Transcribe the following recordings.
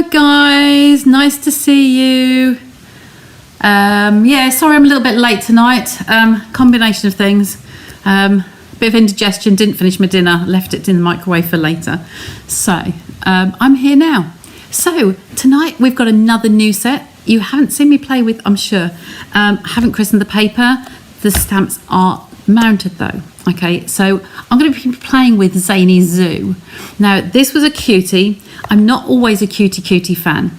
Hello guys, nice to see you. Yeah, sorry I'm a little bit late tonight. Combination of things. Bit of indigestion, didn't finish my dinner, left it in the microwave for later. So I'm here now. So tonight we've got another new set. You haven't seen me play with, I'm sure. I haven't christened the paper. The stamps are mounted though. Okay, so I'm going to be playing with Zany Zoo. Now, this was a cutie. I'm not always a cutie fan,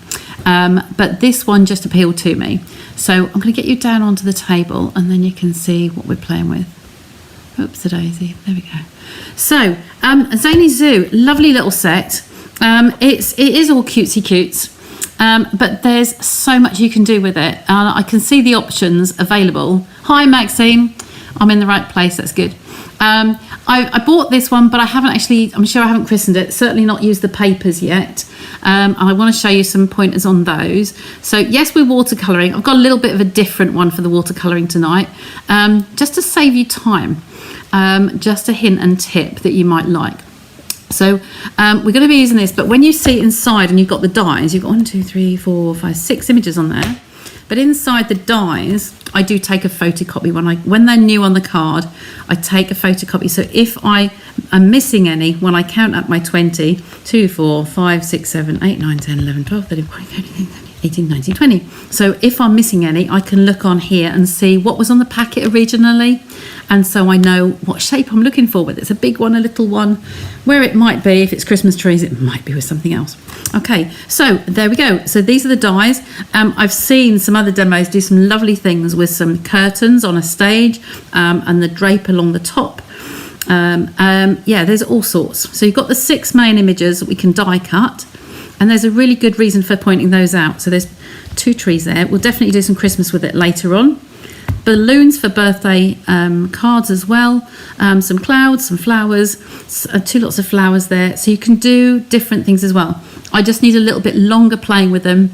but this one just appealed to me. So I'm going to get you down onto the table and then you can see what we're playing with. Oops, a daisy. There we go. So, Zany Zoo, lovely little set. It is all cutesy cutes, but there's so much you can do with it. I can see the options available. Hi, Maxine. I'm in the right place. That's good. I bought this one, but I haven't actually, I'm sure I haven't christened it, certainly not used the papers yet. And I want to show you some pointers on those. So yes, we're watercolouring. I've got a little bit of a different one for the watercolouring tonight, just to save you time, just a hint and tip that you might like. So we're going to be using this, but when you see inside and you've got the dies, you've got 1, 2, 3, 4, 5, 6 images on there. But inside the dies, I do take a photocopy. When they're new on the card, I take a photocopy. So if I am missing any, when I count up my 20, 2, 4, 5, 6, 7, 8, 9, 10, 11, 12, 13, 14, 18, 19, 20. So if I'm missing any, I can look on here and see what was on the packet originally. And so I know what shape I'm looking for, whether it's a big one, a little one, where it might be. If it's Christmas trees, it might be with something else. Okay, so there we go. So these are the dies. I've seen some other demos do some lovely things with some curtains on a stage and the drape along the top. Yeah, there's all sorts. So you've got the 6 main images that we can die cut. And there's a really good reason for pointing those out. So there's 2 trees there. We'll definitely do some Christmas with it later on. Balloons for birthday cards as well. Some clouds, some flowers, 2 lots of flowers there. So you can do different things as well. I just need a little bit longer playing with them.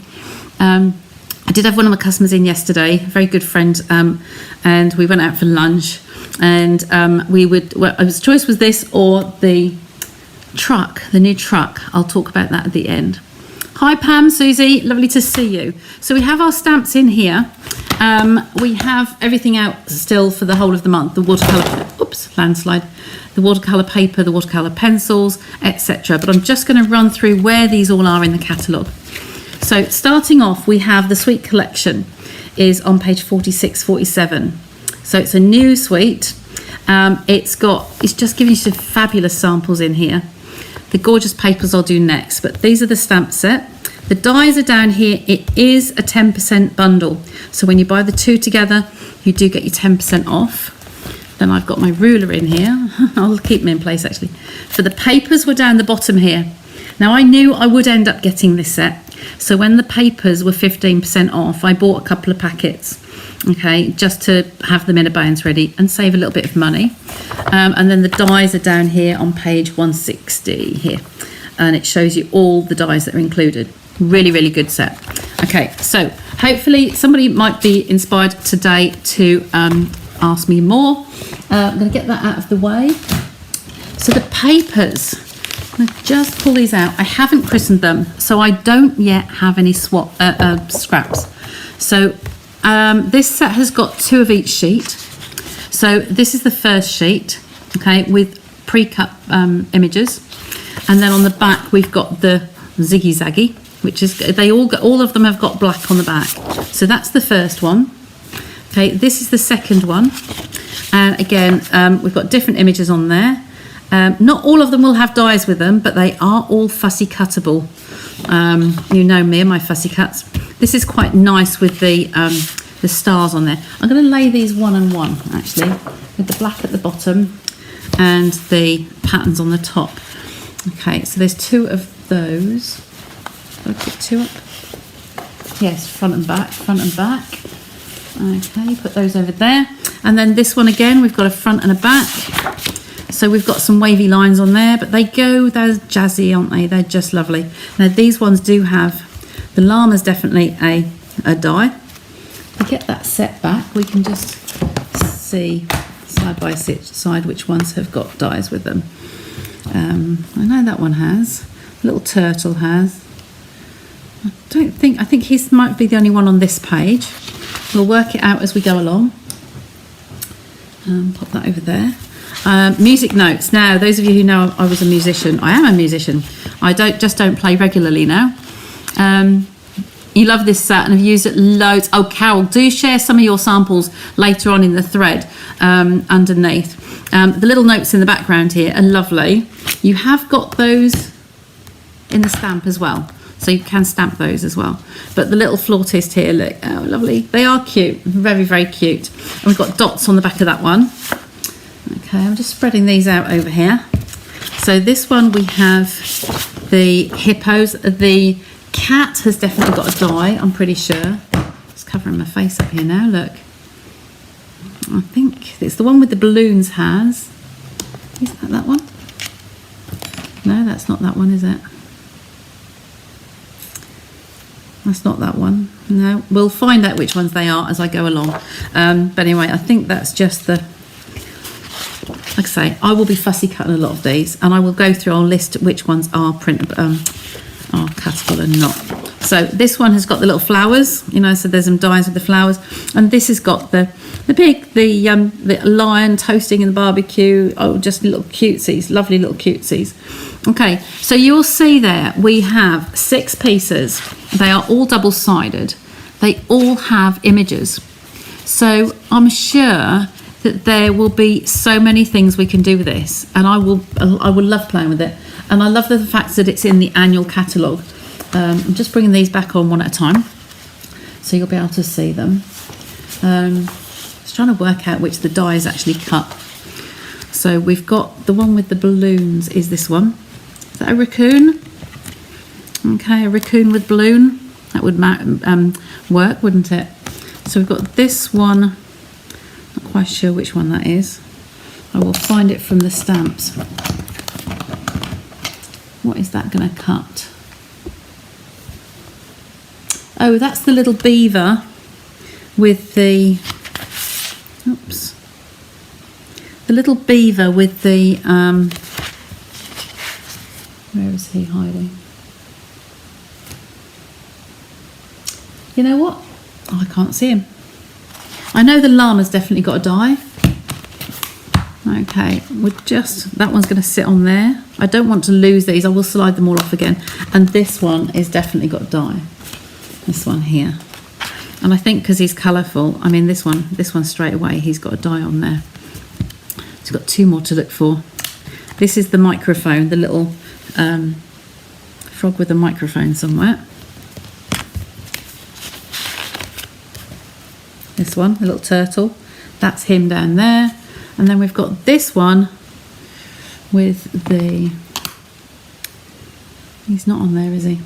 I did have one of my customers in yesterday, a very good friend, and we went out for lunch. And his choice was this or the truck, the new truck. I'll talk about that at the end. Hi Pam, Susie, lovely to see you. So we have our stamps in here. We have everything out still for the whole of the month. The watercolour, oops, landslide. The watercolour paper, the watercolour pencils, etc. But I'm just going to run through where these all are in the catalogue. So starting off, we have the Sweet Collection is on page 46, 47. So it's a new suite. It's just giving you some fabulous samples in here. The gorgeous papers I'll do next, but these are the stamp set. The dies are down here. It is a 10% bundle. So when you buy the 2 together, you do get your 10% off. Then I've got my ruler in here. I'll keep them in place actually. For the papers, we're down the bottom here. Now I knew I would end up getting this set. So when the papers were 15% off, I bought a couple of packets. Okay, just to have them in abeyance ready and save a little bit of money. And then the dies are down here on page 160 here. And it shows you all the dies that are included. Really, really good set. Okay, so hopefully somebody might be inspired today to ask me more. I'm going to get that out of the way. So the papers, I'm going to just pull these out. I haven't christened them, so I don't yet have any scraps. So this set has got 2 of each sheet. So this is the first sheet, okay, with pre-cut images. And then on the back, we've got the Ziggy Zaggy, which is, all of them have got black on the back. So that's the first one. Okay, this is the second one. And again, we've got different images on there. Not all of them will have dies with them, but they are all fussy cuttable. You know me and my fussy cuts. This is quite nice with the stars on there. I'm going to lay these 1 and 1 actually, with the black at the bottom and the patterns on the top. Okay, so there's 2 of those. I'll put 2 up. Yes, front and back, front and back. Okay, put those over there. And then this one again, we've got a front and a back. So we've got some wavy lines on there, but they're jazzy, aren't they? They're just lovely. Now these ones do have, the llama's definitely a die. If we get that set back, we can just see side by side which ones have got dies with them. I know that one has. Little turtle has. I think he might be the only one on this page. We'll work it out as we go along. Pop that over there. Music notes. Now, those of you who know I was a musician, I am a musician. I don't play regularly now. You love this set and have used it loads. Oh, Carol, do share some of your samples later on in the thread underneath. The little notes in the background here are lovely. You have got those in the stamp as well, so you can stamp those as well. But the little flautist here, look, oh, lovely. They are cute, very, very cute. And we've got dots on the back of that one. Okay, I'm just spreading these out over here. So this one we have the hippos. The cat has definitely got a die, I'm pretty sure. It's covering my face up here now, look. I think it's the one with the balloons has. Is that one? No, that's not that one, is it? That's not that one. No, we'll find out which ones they are as I go along. But anyway, I think that's just the... Like I say, I will be fussy cutting a lot of these, and I will go through, I'll list which ones are printable, are cuttable and not. So this one has got the little flowers, you know, so there's some dies with the flowers, and this has got the pig, the lion toasting in the barbecue. Oh, just little cutesies, lovely little cutesies. Okay, so you'll see there we have 6 pieces. They are all double-sided. They all have images. So I'm sure that there will be so many things we can do with this, and I will love playing with it. And I love the fact that it's in the annual catalogue. I'm just bringing these back on one at a time, so you'll be able to see them. Just trying to work out which the die is actually cut. So we've got the one with the balloons is this one. Is that a raccoon? Okay, a raccoon with balloon. That would work, wouldn't it? So we've got this one. Not quite sure which one that is. I will find it from the stamps. What is that going to cut? Oh, that's the little beaver with the... Oops. The little beaver with the... where is he hiding? You know what? Oh, I can't see him. I know the llama's definitely got a die. Okay, that one's going to sit on there. I don't want to lose these. I will slide them all off again. And this one is definitely got a die. This one here. And I think because he's colourful, I mean this one straight away, he's got a die on there. He's got 2 more to look for. This is the microphone, the little frog with a microphone somewhere. This one, the little turtle. That's him down there. And then we've got this one with the... He's not on there, is he?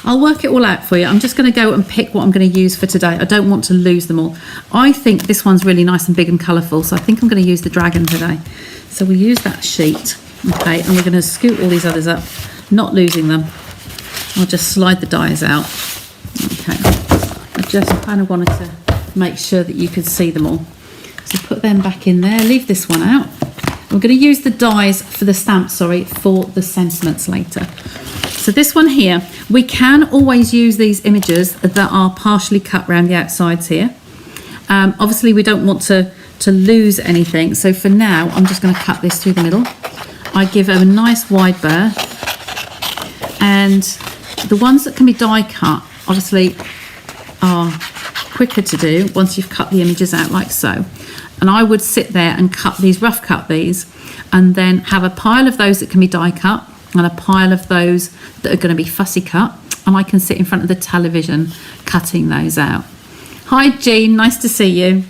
I'll work it all out for you. I'm just going to go and pick what I'm going to use for today. I don't want to lose them all. I think this one's really nice and big and colourful, so I think I'm going to use the dragon today. So we'll use that sheet, okay, and we're going to scoot all these others up, not losing them. I'll just slide the dies out. Okay, I just kind of wanted to make sure that you could see them all. So put them back in there, leave this one out. We're going to use the dies for the stamp, for the sentiments later. So this one here, we can always use these images that are partially cut around the outsides here. Obviously we don't want to lose anything, so for now I'm just going to cut this through the middle. I give it a nice wide berth, and the ones that can be die cut obviously are quicker to do once you've cut the images out like so. And I would sit there and rough cut these, and then have a pile of those that can be die cut and a pile of those that are going to be fussy cut, and I can sit in front of the television cutting those out. Hi Jean, nice to see you.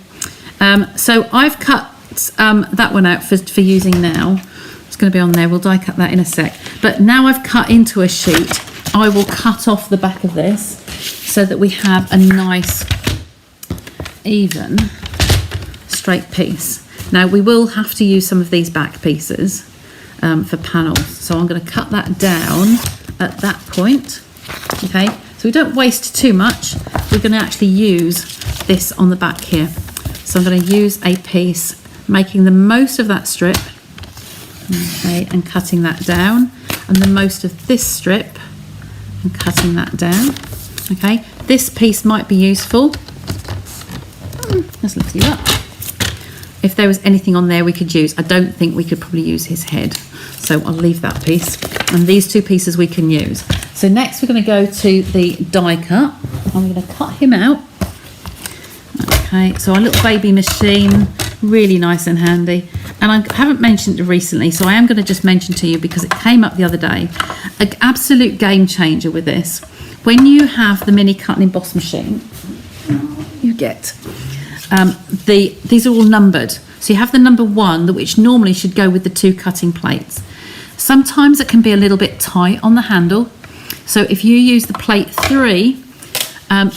So I've cut that one out for using now. It's going to be on there, we'll die cut that in a sec. But now I've cut into a sheet, I will cut off the back of this so that we have a nice even straight piece. Now we will have to use some of these back pieces for panels, so I'm going to cut that down at that point. Okay, so we don't waste too much. We're going to actually use this on the back here, so I'm going to use a piece making the most of that strip, okay, and cutting that down, and the most of this strip and cutting that down. Okay, this piece might be useful. Let's lift you up. If there was anything on there we could use, I don't think we could probably use his head. So I'll leave that piece. And these two pieces we can use. So next we're going to go to the die cut. I'm going to cut him out. Okay, so our little baby machine, really nice and handy. And I haven't mentioned it recently, so I am going to just mention to you because it came up the other day. An absolute game changer with this. When you have the mini cut and emboss machine, you get these are all numbered. So you have the number 1, which normally should go with the 2 cutting plates. Sometimes it can be a little bit tight on the handle. So if you use the plate 3,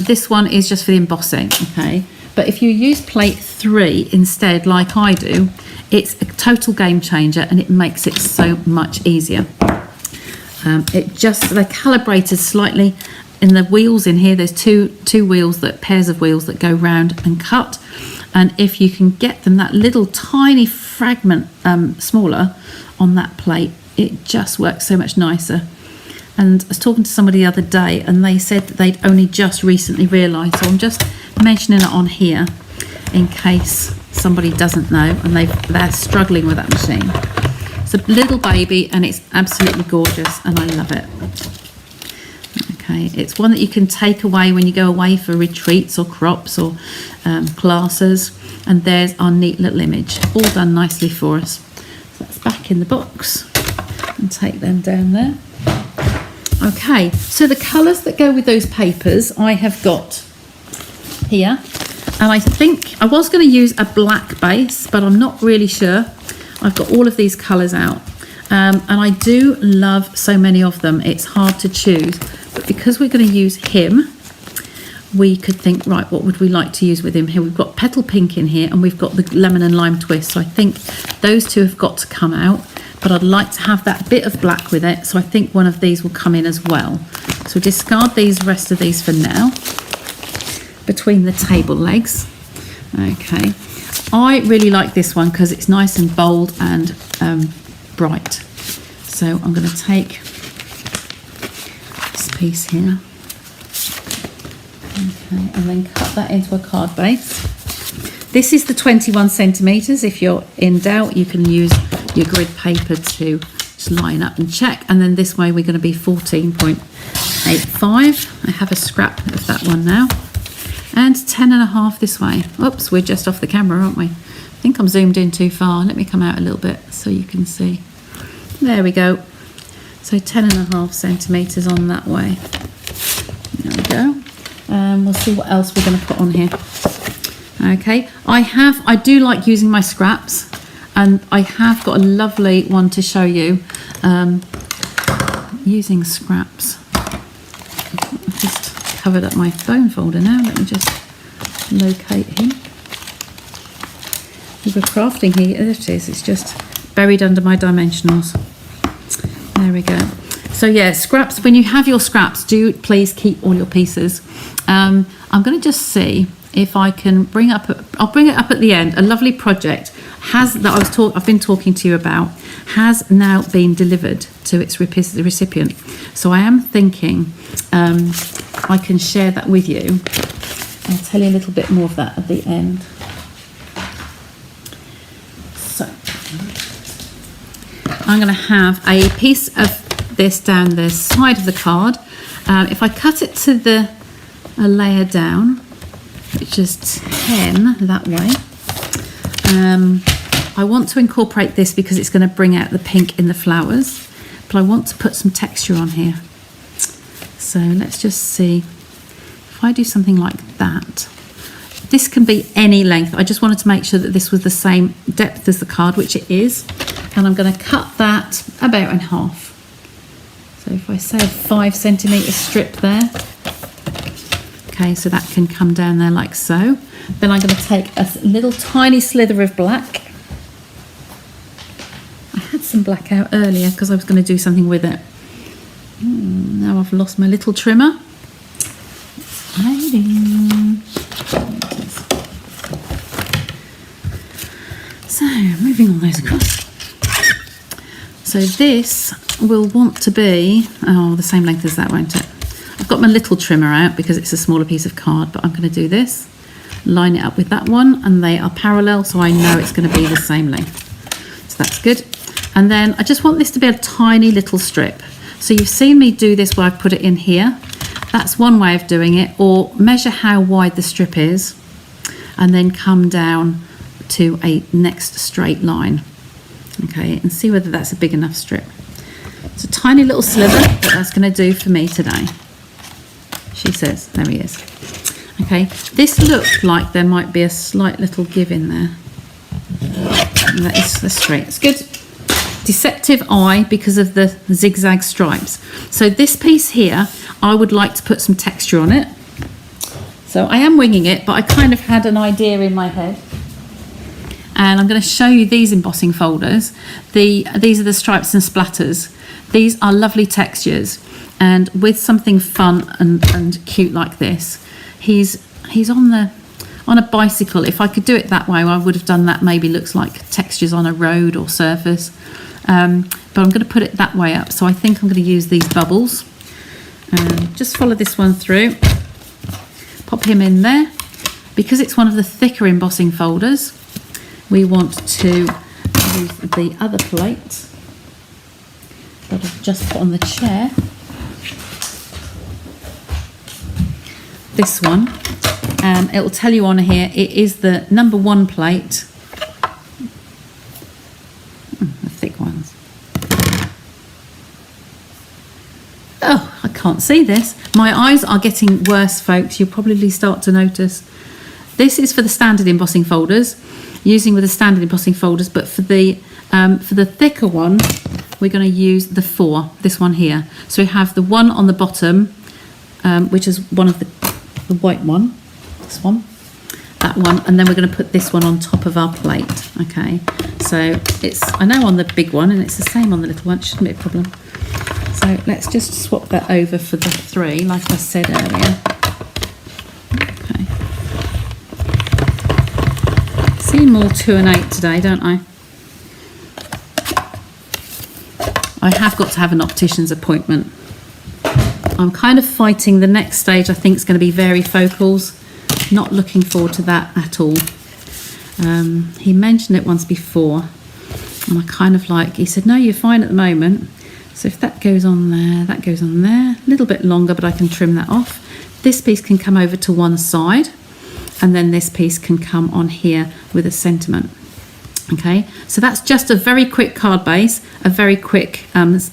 this one is just for the embossing, okay? But if you use plate 3 instead, like I do, it's a total game changer and it makes it so much easier. They're calibrated slightly in the wheels in here. There's two wheels, pairs of wheels that go round and cut. And if you can get them that little tiny fragment smaller on that plate, it just works so much nicer. And I was talking to somebody the other day and they said that they'd only just recently realised. So I'm just mentioning it on here in case somebody doesn't know and they're struggling with that machine. It's a little baby and it's absolutely gorgeous and I love it. Okay, it's one that you can take away when you go away for retreats or crops or classes. And there's our neat little image, all done nicely for us. So that's back in the box and take them down there. Okay, so the colours that go with those papers I have got here. And I think I was going to use a black base, but I'm not really sure. I've got all of these colours out. And I do love so many of them, it's hard to choose. But because we're going to use him, we could think, right, what would we like to use with him here? We've got petal pink in here and we've got the lemon and lime twist. So I think those two have got to come out, but I'd like to have that bit of black with it. So I think one of these will come in as well. So discard these, rest of these for now, between the table legs. Okay. I really like this one because it's nice and bold and bright. So I'm going to take this piece here. Okay, and then cut that into a card base. This is the 21 centimetres. If you're in doubt, you can use your grid paper to just line up and check. And then this way we're going to be 14.85. I have a scrap of that one now. And 10.5 this way. Oops, we're just off the camera, aren't we? I think I'm zoomed in too far. Let me come out a little bit so you can see. There we go. So 10.5 centimetres on that way. There we go. We'll see what else we're going to put on here. Okay, I do like using my scraps, and I have got a lovely one to show you using scraps. I've just covered up my phone folder now. Let me just locate him. We've got crafting here. There it is. It's just buried under my dimensionals. There we go. So yeah, scraps, when you have your scraps, do please keep all your pieces. I'm going to just see if I can bring up, I'll bring it up at the end. A lovely project I've been talking to you about has now been delivered to its recipient. So I am thinking I can share that with you. I'll tell you a little bit more of that at the end. So I'm going to have a piece of this down the side of the card. If I cut it to a layer down, which is 10 that way, I want to incorporate this because it's going to bring out the pink in the flowers, but I want to put some texture on here. So let's just see if I do something like that. This can be any length. I just wanted to make sure that this was the same depth as the card, which it is, and I'm going to cut that about in half. So if I say a 5 centimetre strip there, okay, so that can come down there like so. Then I'm going to take a little tiny slither of black. I had some black out earlier because I was going to do something with it. Now I've lost my little trimmer. It's hiding. So moving all those across. So this will want to be, the same length as that, won't it? I've got my little trimmer out because it's a smaller piece of card, but I'm going to do this, line it up with that one, and they are parallel, so I know it's going to be the same length. So that's good. And then I just want this to be a tiny little strip. So you've seen me do this where I've put it in here. That's one way of doing it, or measure how wide the strip is and then come down to a next straight line. Okay, and see whether that's a big enough strip. It's a tiny little sliver, but that's going to do for me today. She says, there he is. Okay, this looked like there might be a slight little give in there. And that is straight. It's good. Deceptive eye because of the zigzag stripes. So this piece here, I would like to put some texture on it. So I am winging it, but I kind of had an idea in my head. And I'm going to show you these embossing folders. These are the stripes and splatters. These are lovely textures, and with something fun and cute like this, he's on a bicycle. If I could do it that way, I would have done that. Maybe looks like textures on a road or surface, but I'm going to put it that way up. So I think I'm going to use these bubbles. Just follow this one through. Pop him in there. Because it's one of the thicker embossing folders, we want to use the other plate that I've just put on the chair. This one, it will tell you on here, it is the number 1 plate. The thick ones. Oh, I can't see this. My eyes are getting worse, folks. You'll probably start to notice. This is for the standard embossing folders, using with the standard embossing folders, but for the thicker one, we're going to use the 4, this one here. So we have the one on the bottom, which is one of the white one, this one, that one, and then we're going to put this one on top of our plate. Okay, so it's, I know on the big one, and it's the same on the little one, it shouldn't be a problem. So let's just swap that over for the 3, like I said earlier. Okay. See more 2 and 8 today, don't I? I have got to have an optician's appointment. I'm kind of fighting the next stage. I think it's going to be varifocals. Not looking forward to that at all. He mentioned it once before, and I kind of like, he said, no, you're fine at the moment. So if that goes on there, that goes on there. A little bit longer, but I can trim that off. This piece can come over to one side, and then this piece can come on here with a sentiment. Okay, so that's just a very quick card base, a very quick image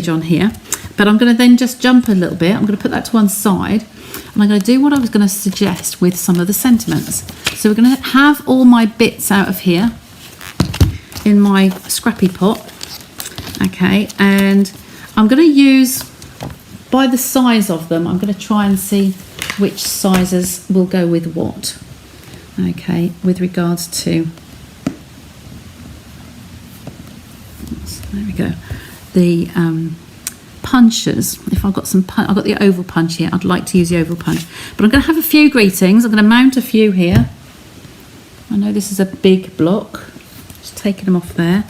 on here. But I'm going to then just jump a little bit. I'm going to put that to one side, and I'm going to do what I was going to suggest with some of the sentiments. So we're going to have all my bits out of here in my scrappy pot. Okay, and I'm going to use, by the size of them, I'm going to try and see which sizes will go with what. Okay, with regards to, there we go, the punches. If I've got some, I've got the oval punch here. I'd like to use the oval punch, but I'm going to have a few greetings. I'm going to mount a few here. I know this is a big block. Just taking them off there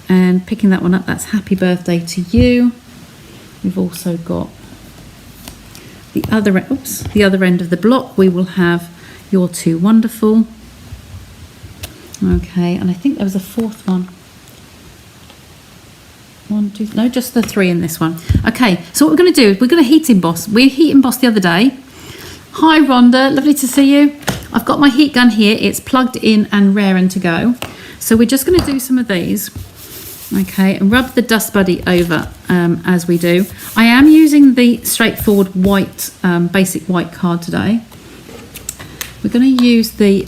and picking that one up. That's happy birthday to you. We've also got the other, oops, the other end of the block. We will have you're too wonderful. Okay, and I think there was a 4th one. 1, 2, no, just the 3 in this one. Okay, so what we're going to do is we're going to heat emboss. We heat embossed the other day. Hi Rhonda, lovely to see you. I've got my heat gun here. It's plugged in and raring to go. So we're just going to do some of these. Okay, and rub the Dust Buddy over as we do. I am using the straightforward white, basic white card today. We're going to use the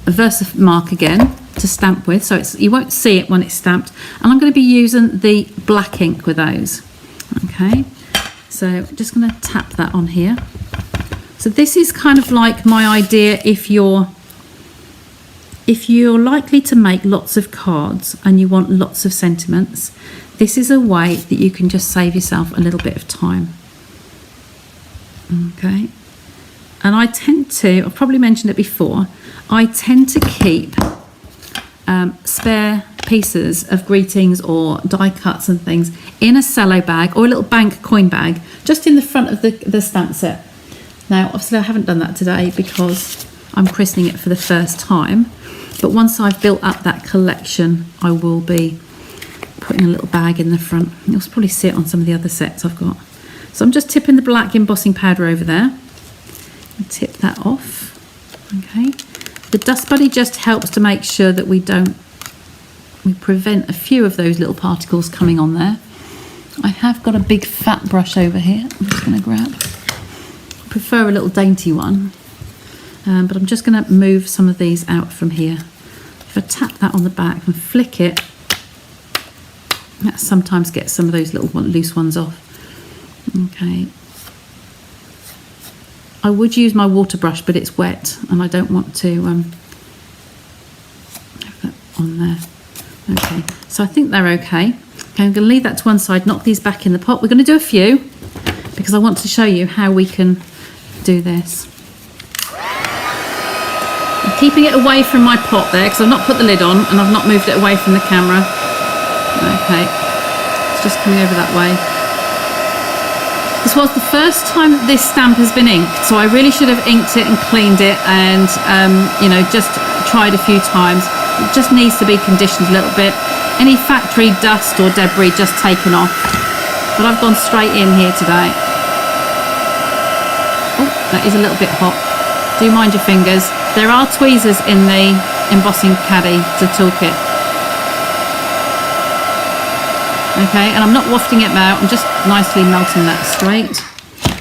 Versamark again to stamp with, so you won't see it when it's stamped. And I'm going to be using the black ink with those. Okay, so just going to tap that on here. So this is kind of like my idea if you're likely to make lots of cards and you want lots of sentiments, this is a way that you can just save yourself a little bit of time. Okay. And I tend to, I've probably mentioned it before, I tend to keep spare pieces of greetings or die cuts and things in a cello bag or a little bank coin bag just in the front of the stamp set. Now obviously I haven't done that today because I'm christening it for the first time, but once I've built up that collection I will be putting a little bag in the front. You'll probably see it on some of the other sets I've got. So I'm just tipping the black embossing powder over there and tip that off. Okay, the Dust Buddy just helps to make sure that we prevent a few of those little particles coming on there. I have got a big fat brush over here. I'm just going to grab. I prefer a little dainty one, but I'm just going to move some of these out from here. If I tap that on the back and flick it, that sometimes gets some of those little loose ones off. Okay. I would use my water brush, but it's wet and I don't want to have that on there. Okay, so I think they're okay. Okay, I'm going to leave that to one side, knock these back in the pot. We're going to do a few because I want to show you how we can do this. I'm keeping it away from my pot there because I've not put the lid on and I've not moved it away from the camera. Okay, it's just coming over that way. This was the first time that this stamp has been inked, so I really should have inked it and cleaned it and, you know, just tried a few times. It just needs to be conditioned a little bit. Any factory dust or debris just taken off. But I've gone straight in here today. Oh, that is a little bit hot. Do mind your fingers. There are tweezers in the embossing caddy, the toolkit. Okay, and I'm not wafting it out, I'm just nicely melting that straight.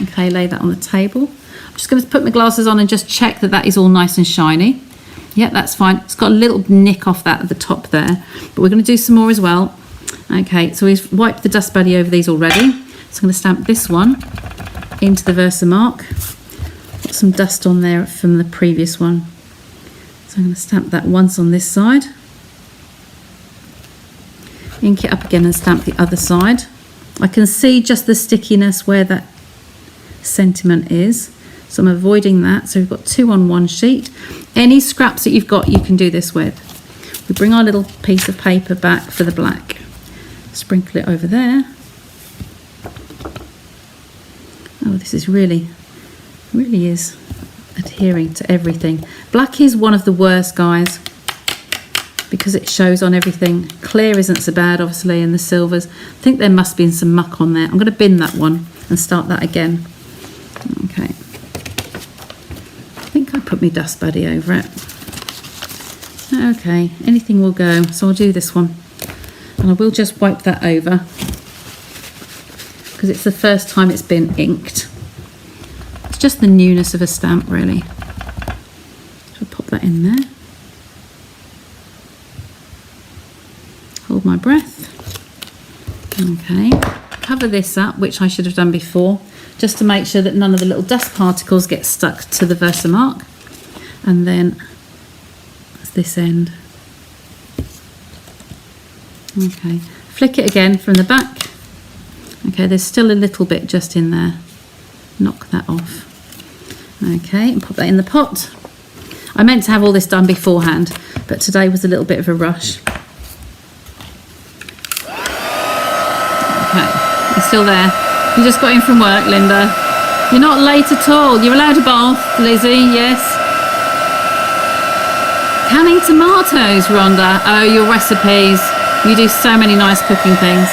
Okay, lay that on the table. I'm just going to put my glasses on and just check that that is all nice and shiny. Yeah, that's fine. It's got a little nick off that at the top there, but we're going to do some more as well. Okay, so we've wiped the Dust Buddy over these already. So I'm going to stamp this one into the Versamark. Got some dust on there from the previous one. So I'm going to stamp that once on this side. Ink it up again and stamp the other side. I can see just the stickiness where that sentiment is, so I'm avoiding that. So we've got two on one sheet. Any scraps that you've got you can do this with. We bring our little piece of paper back for the black, sprinkle it over there. Oh, this is really is adhering to everything. Black is one of the worst, guys, because it shows on everything. Clear isn't so bad, obviously, and the silvers. I think there must be some muck on there. I'm going to bin that one and start that again. Okay. I think I put my Dust Buddy over it. Okay, anything will go. So I'll do this one. And I will just wipe that over because it's the first time it's been inked. It's just the newness of a stamp, really. So I'll pop that in there. Hold my breath. Okay, cover this up, which I should have done before, just to make sure that none of the little dust particles get stuck to the Versamark. And then that's this end. Okay, flick it again from the back. Okay, there's still a little bit just in there. Knock that off. Okay, and pop that in the pot. I meant to have all this done beforehand, but today was a little bit of a rush. Okay, you're still there. You just got in from work, Linda. You're not late at all. You're allowed a bath, Lizzie, yes. Canning tomatoes, Rhonda. Oh, your recipes. You do so many nice cooking things.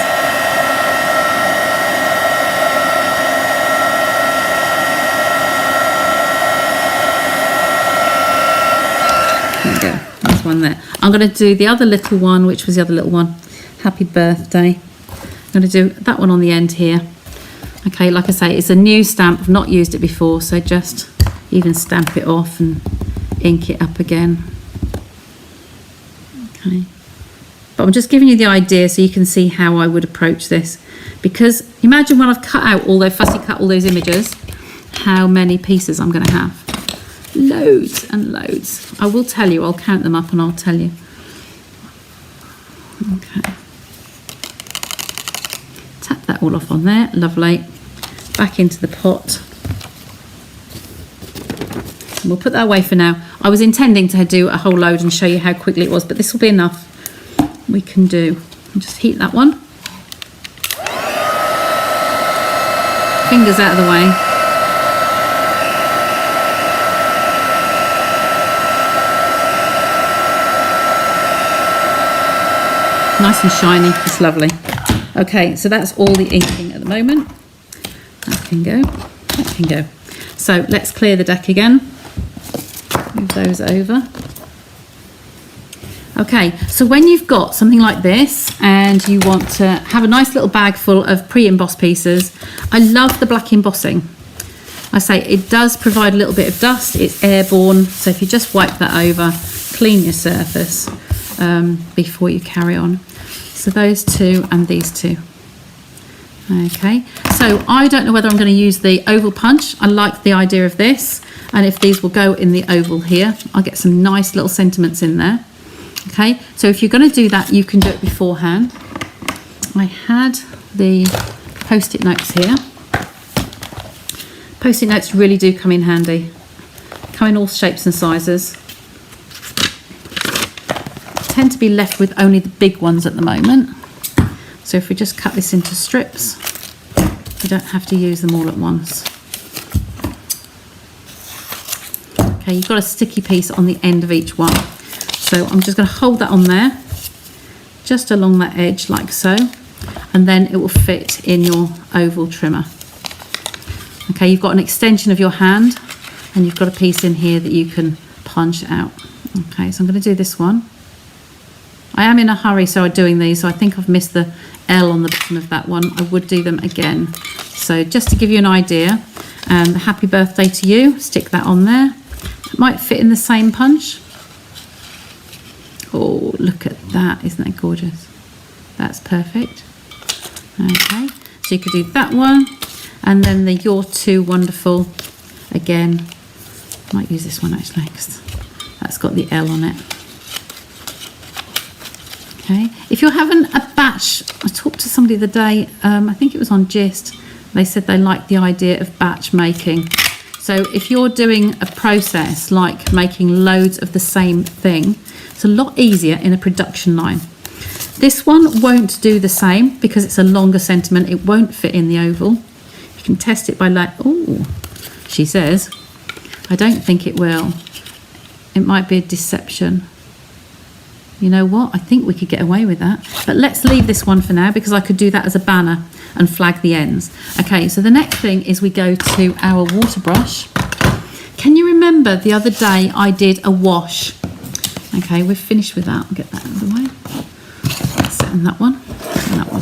There we go. There's one there. I'm going to do the other little one, which was the other little one. Happy birthday. I'm going to do that one on the end here. Okay, like I say, it's a new stamp. I've not used it before, so just even stamp it off and ink it up again. Okay. But I'm just giving you the idea so you can see how I would approach this. Because imagine when I've cut out all those, fussy cut all those images, how many pieces I'm going to have. Loads and loads. I will tell you, I'll count them up and I'll tell you. Okay. Tap that all off on there, lovely. Back into the pot. We'll put that away for now. I was intending to do a whole load and show you how quickly it was, but this will be enough. we can do, just heat that one. Fingers out of the way. Nice and shiny, it's lovely. Okay, so that's all the inking at the moment. That can go, that can go. So let's clear the deck again. Move those over. Okay, so when you've got something like this and you want to have a nice little bag full of pre-embossed pieces, I love the black embossing. I say it does provide a little bit of dust, it's airborne, so if you just wipe that over, clean your surface before you carry on. So those two and these two. Okay, so I don't know whether I'm going to use the oval punch. I like the idea of this, and if these will go in the oval here, I'll get some nice little sentiments in there. Okay, so if you're going to do that, you can do it beforehand. I had the post-it notes here. Post-it notes really do come in handy. Come in all shapes and sizes. I tend to be left with only the big ones at the moment. So if we just cut this into strips, we don't have to use them all at once. Okay, you've got a sticky piece on the end of each one. So I'm just going to hold that on there, just along that edge like so, and then it will fit in your oval trimmer. Okay, you've got an extension of your hand, and you've got a piece in here that you can punch out. Okay, so I'm going to do this one. I am in a hurry, so I'm doing these, so I think I've missed the L on the bottom of that one. I would do them again. So just to give you an idea, the happy birthday to you, stick that on there. It might fit in the same punch. Oh, look at that, isn't that gorgeous? That's perfect. Okay, so you could do that one, and then the You're Too Wonderful again. I might use this one actually, because that's got the L on it. Okay, if you're having a batch, I talked to somebody the other day, I think it was on Gist, they said they liked the idea of batch making. So if you're doing a process like making loads of the same thing, it's a lot easier in a production line. This one won't do the same because it's a longer sentiment. It won't fit in the oval. You can test it by like, oh, she says, I don't think it will. It might be a deception. You know what? I think we could get away with that. But let's leave this one for now because I could do that as a banner and flag the ends. Okay, so the next thing is we go to our water brush. Can you remember the other day I did a wash? Okay, we're finished with that. I'll get that out of the way. That's it on that one and that one.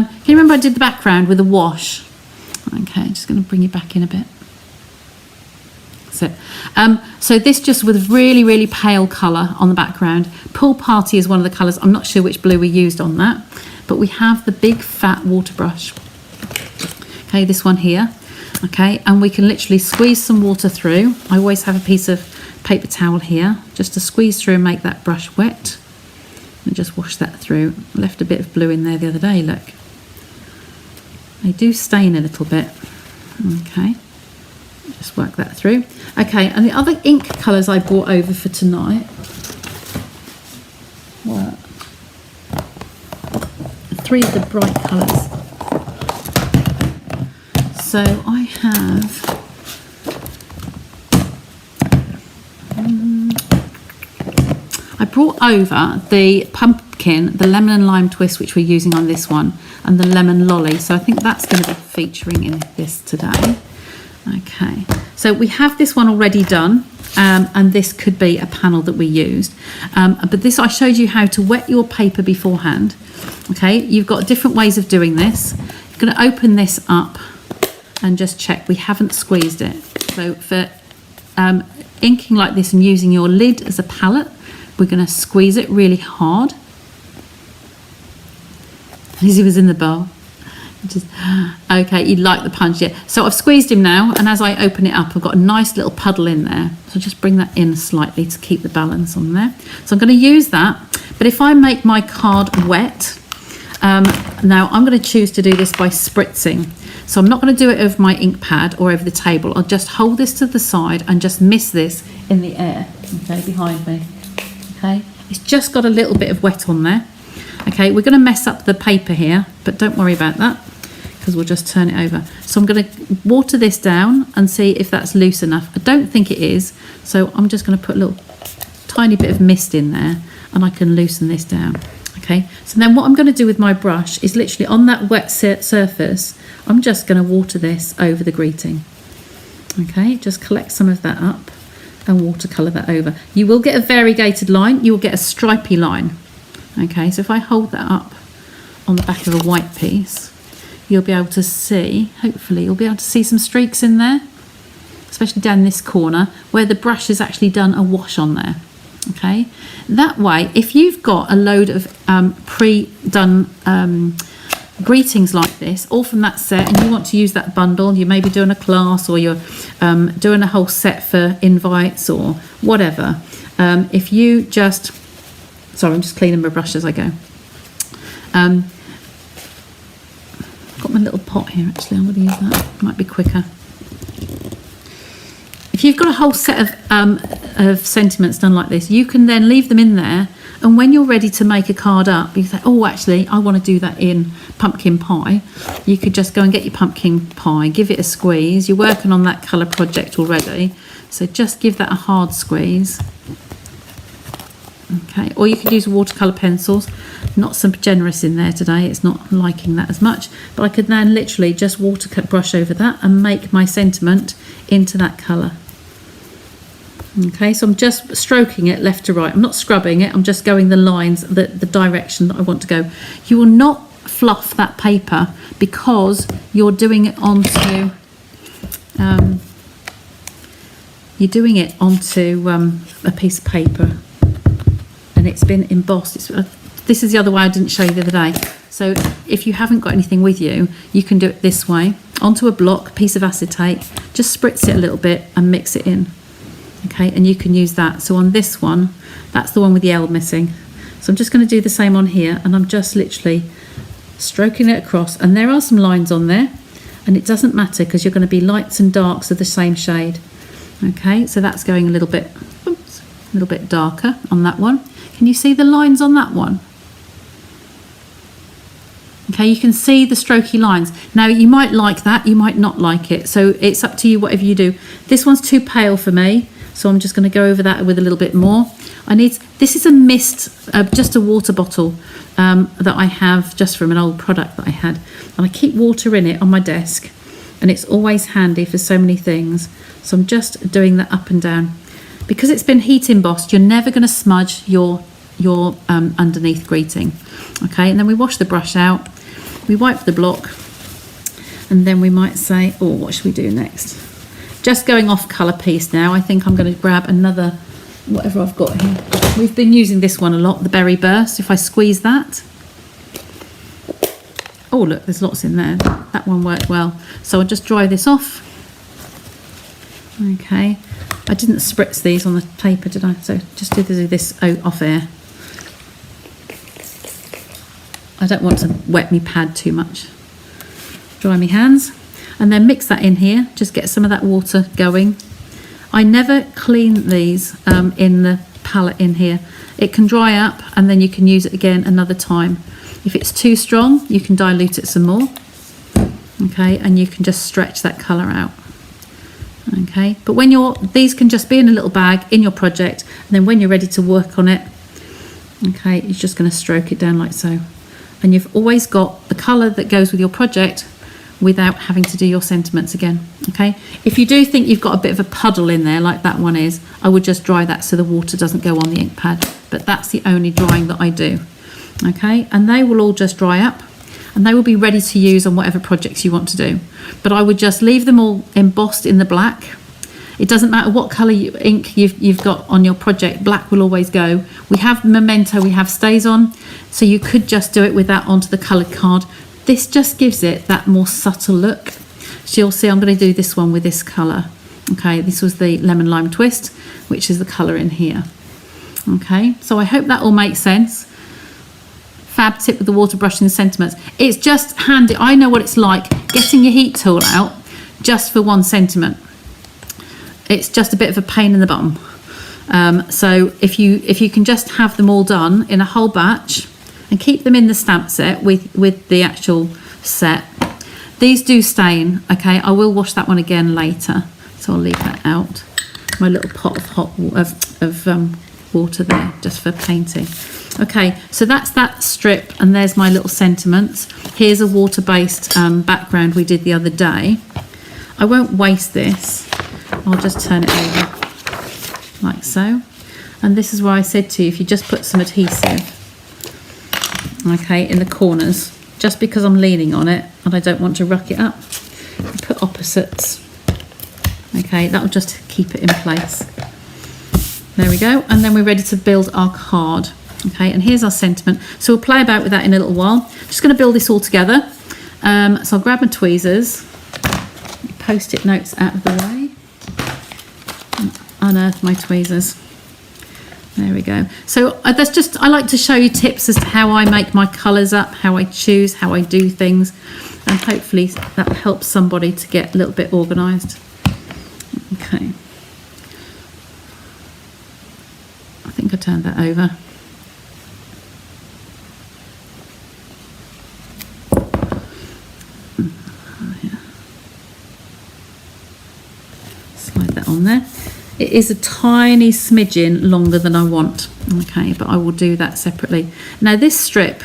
Can you remember I did the background with a wash? Okay, just going to bring you back in a bit. So this just with really, really pale colour on the background. Pool Party is one of the colours. I'm not sure which blue we used on that, but we have the big fat water brush. Okay, this one here. Okay, and we can literally squeeze some water through. I always have a piece of paper towel here just to squeeze through and make that brush wet. And just wash that through. I left a bit of blue in there the other day, look. They do stain a little bit. Okay. Just work that through. Okay, and the other ink colours I brought over for tonight were 3 of the bright colours. So I have I brought over the pumpkin, the lemon and lime twist, which we're using on this one, and the lemon lolly. So I think that's going to be featuring in this today. Okay, so we have this one already done, and this could be a panel that we used. But this, I showed you how to wet your paper beforehand. Okay, you've got different ways of doing this. You're going to open this up and just check we haven't squeezed it. So for inking like this and using your lid as a palette, we're going to squeeze it really hard. Lizzie was in the bowl. Just, okay, you like the punch, yeah. So I've squeezed him now, and as I open it up, I've got a nice little puddle in there. So just bring that in slightly to keep the balance on there. So I'm going to use that. But if I make my card wet, now I'm going to choose to do this by spritzing. So I'm not going to do it over my ink pad or over the table. I'll just hold this to the side and just mist this in the air, okay, behind me. Okay, it's just got a little bit of wet on there. Okay, we're going to mess up the paper here, but don't worry about that because we'll just turn it over. So I'm going to water this down and see if that's loose enough. I don't think it is, so I'm just going to put a little tiny bit of mist in there and I can loosen this down. Okay, so then what I'm going to do with my brush is literally on that wet surface, I'm just going to water this over the greeting. Okay, just collect some of that up and watercolour that over. You will get a variegated line, you will get a stripy line. Okay, so if I hold that up on the back of a white piece, you'll be able to see, hopefully you'll be able to see some streaks in there, especially down this corner where the brush has actually done a wash on there. Okay, that way, if you've got a load of pre-done greetings like this, all from that set, and you want to use that bundle, you may be doing a class or you're doing a whole set for invites or whatever. If you just, sorry, I'm just cleaning my brush as I go. I've got my little pot here actually, I'm going to use that, might be quicker. If you've got a whole set of sentiments done like this, you can then leave them in there, and when you're ready to make a card up, you say, oh, actually, I want to do that in pumpkin pie. You could just go and get your pumpkin pie, give it a squeeze. You're working on that colour project already, so just give that a hard squeeze. Okay, or you could use watercolour pencils. Not so generous in there today, it's not liking that as much, but I could then literally just brush over that and make my sentiment into that colour. Okay, so I'm just stroking it left to right. I'm not scrubbing it, I'm just going the lines, the direction that I want to go. You will not fluff that paper because you're doing it onto a piece of paper and it's been embossed. This is the other way I didn't show you the other day. So if you haven't got anything with you, you can do it this way, onto a block, piece of acetate, just spritz it a little bit and mix it in. Okay, and you can use that. So on this one, that's the one with the L missing. So I'm just going to do the same on here, and I'm just literally stroking it across, and there are some lines on there, and it doesn't matter because you're going to be lights and darks of the same shade. Okay, so that's going a little bit darker on that one. Can you see the lines on that one? Okay, you can see the strokey lines. Now you might like that, you might not like it, so it's up to you, whatever you do. This one's too pale for me, so I'm just going to go over that with a little bit more. This is a mist, just a water bottle that I have just from an old product that I had, and I keep water in it on my desk, and it's always handy for so many things. So I'm just doing that up and down. Because it's been heat embossed, you're never going to smudge your underneath greeting. Okay, and then we wash the brush out, we wipe the block, and then we might say, oh, what should we do next? Just going off colour piece now, I think I'm going to grab another, whatever I've got here. We've been using this one a lot, the Berry Burst. If I squeeze that, oh look, there's lots in there. That one worked well. So I'll just dry this off. Okay, I didn't spritz these on the paper, did I? So just do this off air. I don't want to wet me pad too much. Dry my hands. And then mix that in here, just get some of that water going. I never clean these in the palette in here. It can dry up and then you can use it again another time. If it's too strong, you can dilute it some more. Okay, and you can just stretch that colour out. Okay, but when these can just be in a little bag in your project, and then when you're ready to work on it, okay, you're just going to stroke it down like so. And you've always got the colour that goes with your project without having to do your sentiments again. Okay, if you do think you've got a bit of a puddle in there like that one is, I would just dry that so the water doesn't go on the ink pad, but that's the only drying that I do. Okay, and they will all just dry up and they will be ready to use on whatever projects you want to do. But I would just leave them all embossed in the black. It doesn't matter what colour ink you've got on your project, black will always go. We have Memento, we have StazOn, so you could just do it with that onto the coloured card. This just gives it that more subtle look. So you'll see I'm going to do this one with this colour. Okay, this was the Lemon Lime Twist, which is the colour in here. Okay, so I hope that all makes sense. Fab tip with the water brush and the sentiments. It's just handy. I know what it's like getting your heat tool out just for one sentiment. It's just a bit of a pain in the bum. So if you can just have them all done in a whole batch, and keep them in the stamp set with the actual set. These do stain, okay? I will wash that one again later, so I'll leave that out. My little pot of hot water there, just for painting. Okay, so that's that strip, and there's my little sentiments. Here's a water-based background we did the other day. I won't waste this. I'll just turn it over like so. And this is where I said to you, if you just put some adhesive, okay, in the corners, just because I'm leaning on it and I don't want to ruck it up, put opposites. Okay, that'll just keep it in place. There we go, and then we're ready to build our card. Okay, and here's our sentiment. So we'll play about with that in a little while. Just going to build this all together. So I'll grab my tweezers, post-it notes out of the way, and unearth my tweezers. There we go. So that's just, I like to show you tips as to how I make my colours up, how I choose, how I do things, and hopefully that helps somebody to get a little bit organised. Okay. I think I turned that over. Slide that on there. It is a tiny smidgen longer than I want, okay, but I will do that separately. Now this strip,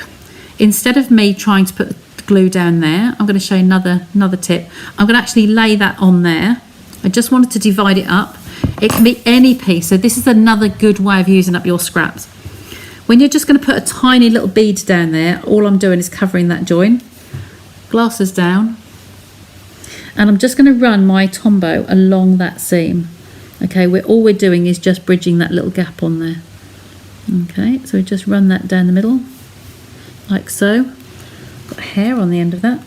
instead of me trying to put the glue down there, I'm going to show you another tip. I'm going to actually lay that on there. I just wanted to divide it up. It can be any piece, so this is another good way of using up your scraps. When you're just going to put a tiny little bead down there, all I'm doing is covering that join. Glasses down, and I'm just going to run my Tombow along that seam. Okay, all we're doing is just bridging that little gap on there. Okay, so we just run that down the middle, like so. Got hair on the end of that.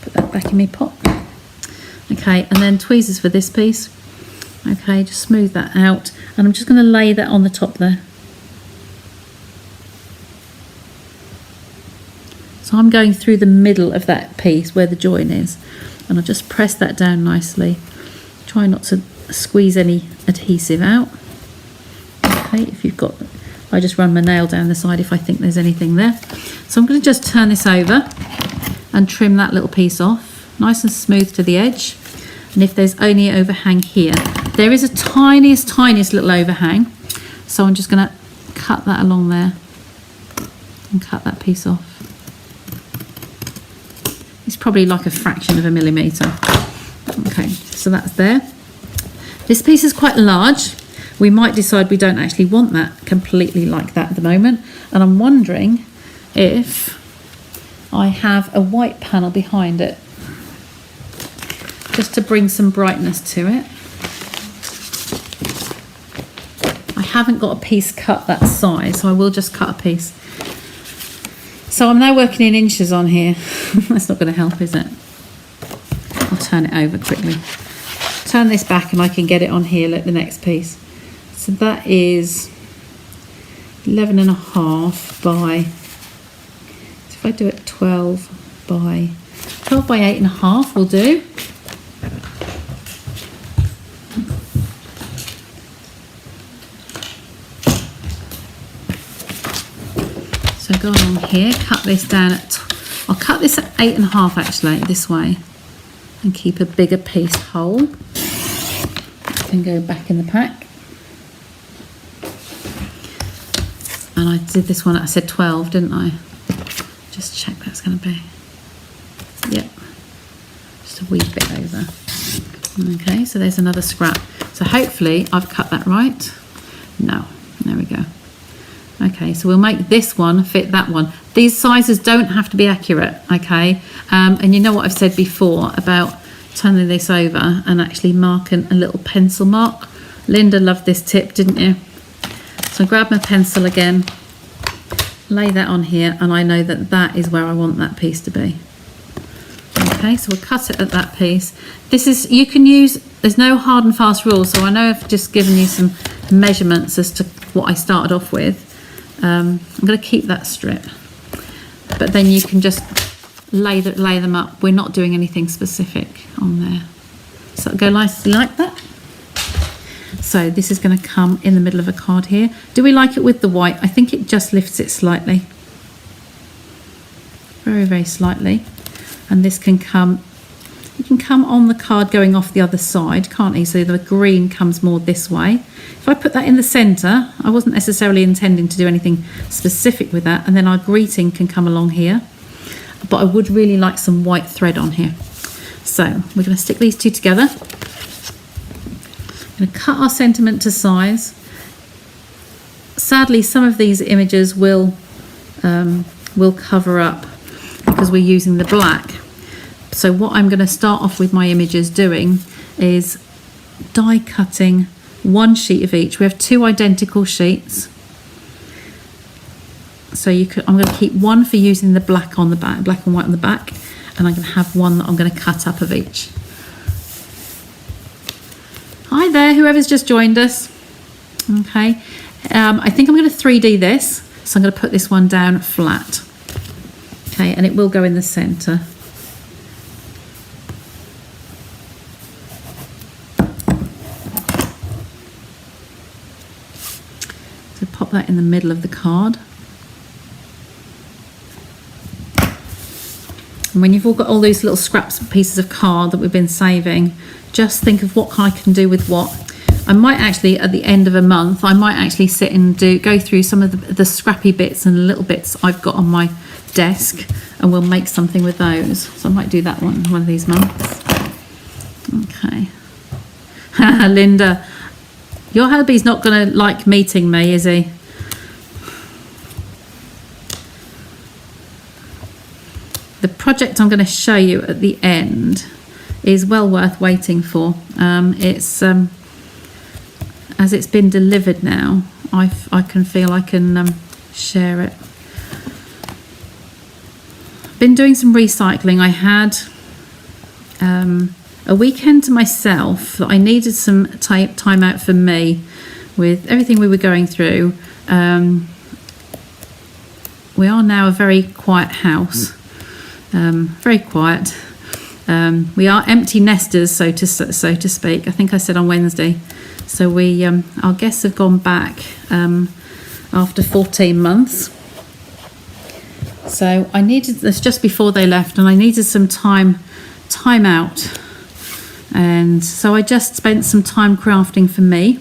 Put that back in my pot. Okay, and then tweezers for this piece. Okay, just smooth that out, and I'm just going to lay that on the top there. So I'm going through the middle of that piece where the join is, and I'll just press that down nicely. Try not to squeeze any adhesive out. Okay, if you've got, I just run my nail down the side if I think there's anything there. So I'm going to just turn this over and trim that little piece off, nice and smooth to the edge. And if there's only an overhang here, there is a tiniest little overhang, so I'm just going to cut that along there and cut that piece off. It's probably like a fraction of a millimetre. Okay, so that's there. This piece is quite large. We might decide we don't actually want that completely like that at the moment. And I'm wondering if I have a white panel behind it, just to bring some brightness to it. I haven't got a piece cut that size, so I will just cut a piece. So I'm now working in inches on here. That's not going to help, is it? I'll turn it over quickly. Turn this back and I can get it on here, look, the next piece. So that is 11.5 by, so if I do it 12 by 8.5 will do. So go along here, cut this down at, I'll cut this at 8.5 actually, this way, and keep a bigger piece whole. Can go back in the pack. And I did this one, I said 12, didn't I? Just check that's going to be. Yep. Just a wee bit over. Okay, so there's another scrap. So hopefully I've cut that right. No, there we go. Okay, so we'll make this one fit that one. These sizes don't have to be accurate, okay? And you know what I've said before about turning this over and actually marking a little pencil mark. Linda loved this tip, didn't you? So I grab my pencil again, lay that on here, and I know that that is where I want that piece to be. Okay, so we'll cut it at that piece. This is, you can use, there's no hard and fast rule, so I know I've just given you some measurements as to what I started off with. I'm going to keep that strip, but then you can just lay them up. We're not doing anything specific on there. So it'll go nicely like that. So this is going to come in the middle of a card here. Do we like it with the white? I think it just lifts it slightly. very, very slightly. And this can come, you can come on the card going off the other side, can't you? So the green comes more this way. If I put that in the centre, I wasn't necessarily intending to do anything specific with that, and then our greeting can come along here. But I would really like some white thread on here. So we're going to stick these two together. I'm going to cut our sentiment to size. Sadly, some of these images will cover up because we're using the black. So what I'm going to start off with my images doing is die cutting one sheet of each. We have two identical sheets. So I'm going to keep one for using the black on the back, black and white on the back, and I'm going to have one that I'm going to cut up of each. Hi there, whoever's just joined us. Okay, I think I'm going to 3D this, so I'm going to put this one down flat. Okay, and it will go in the centre. So pop that in the middle of the card. And when you've all got all these little scraps and pieces of card that we've been saving, just think of what I can do with what. I might actually, at the end of a month, I might actually sit and go through some of the scrappy bits and little bits I've got on my desk, and we'll make something with those. So I might do that one of these months. Okay. Linda, your hubby's not going to like meeting me, is he? The project I'm going to show you at the end is well worth waiting for. As it's been delivered now, I can feel I can share it. Been doing some recycling. I had a weekend to myself that I needed some time out for me with everything we were going through. We are now a very quiet house. Very quiet. We are empty nesters, so to speak. I think I said on Wednesday. So our guests have gone back after 14 months. So I needed this just before they left, and I needed some time out. And so I just spent some time crafting for me,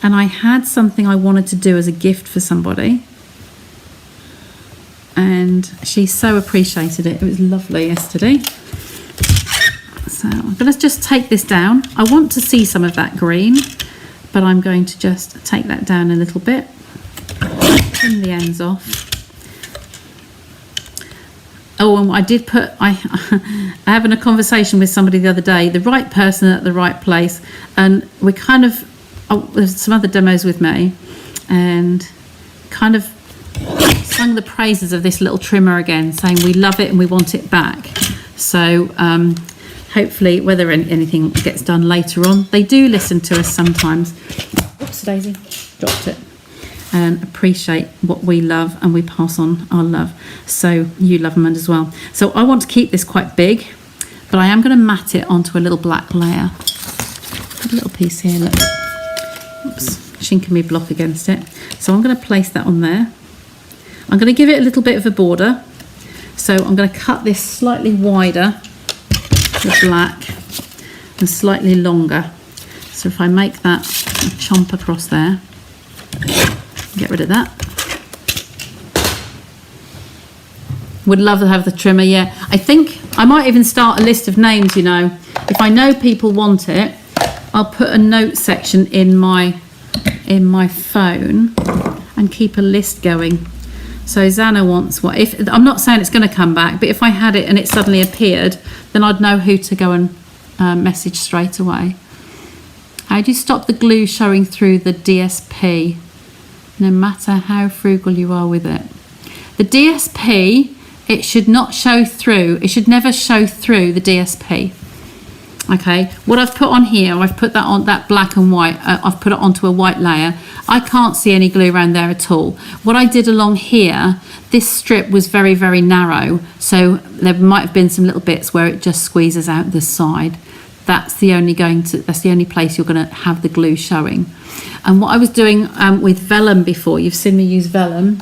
and I had something I wanted to do as a gift for somebody. And she so appreciated it. It was lovely yesterday. So I'm going to just take this down. I want to see some of that green, but I'm going to just take that down a little bit, trim the ends off. Oh, and I did put, I having a conversation with somebody the other day, the right person at the right place, and we kind of, there's some other demos with me, and kind of sung the praises of this little trimmer again, saying we love it and we want it back. So hopefully, whether anything gets done later on, they do listen to us sometimes. Oops, Daisy, dropped it. And appreciate what we love, and we pass on our love, so you love them as well. So I want to keep this quite big, but I am going to mat it onto a little black layer. Put a little piece here, look. Oops, shinking me block against it. So I'm going to place that on there. I'm going to give it a little bit of a border, so I'm going to cut this slightly wider with black and slightly longer. So if I make that a chomp across there, get rid of that. Would love to have the trimmer, yeah. I think I might even start a list of names, you know. If I know people want it, I'll put a note section in my phone and keep a list going. So Zana wants what, if I'm not saying it's going to come back, but if I had it and it suddenly appeared, then I'd know who to go and message straight away. How do you stop the glue showing through the DSP? No matter how frugal you are with it. The DSP, it should not show through. It should never show through the DSP. Okay, what I've put on here, I've put that on that black and white, I've put it onto a white layer. I can't see any glue around there at all. What I did along here, this strip was very, very narrow, so there might have been some little bits where it just squeezes out the side. That's the only place you're going to have the glue showing. And what I was doing with vellum before, you've seen me use vellum.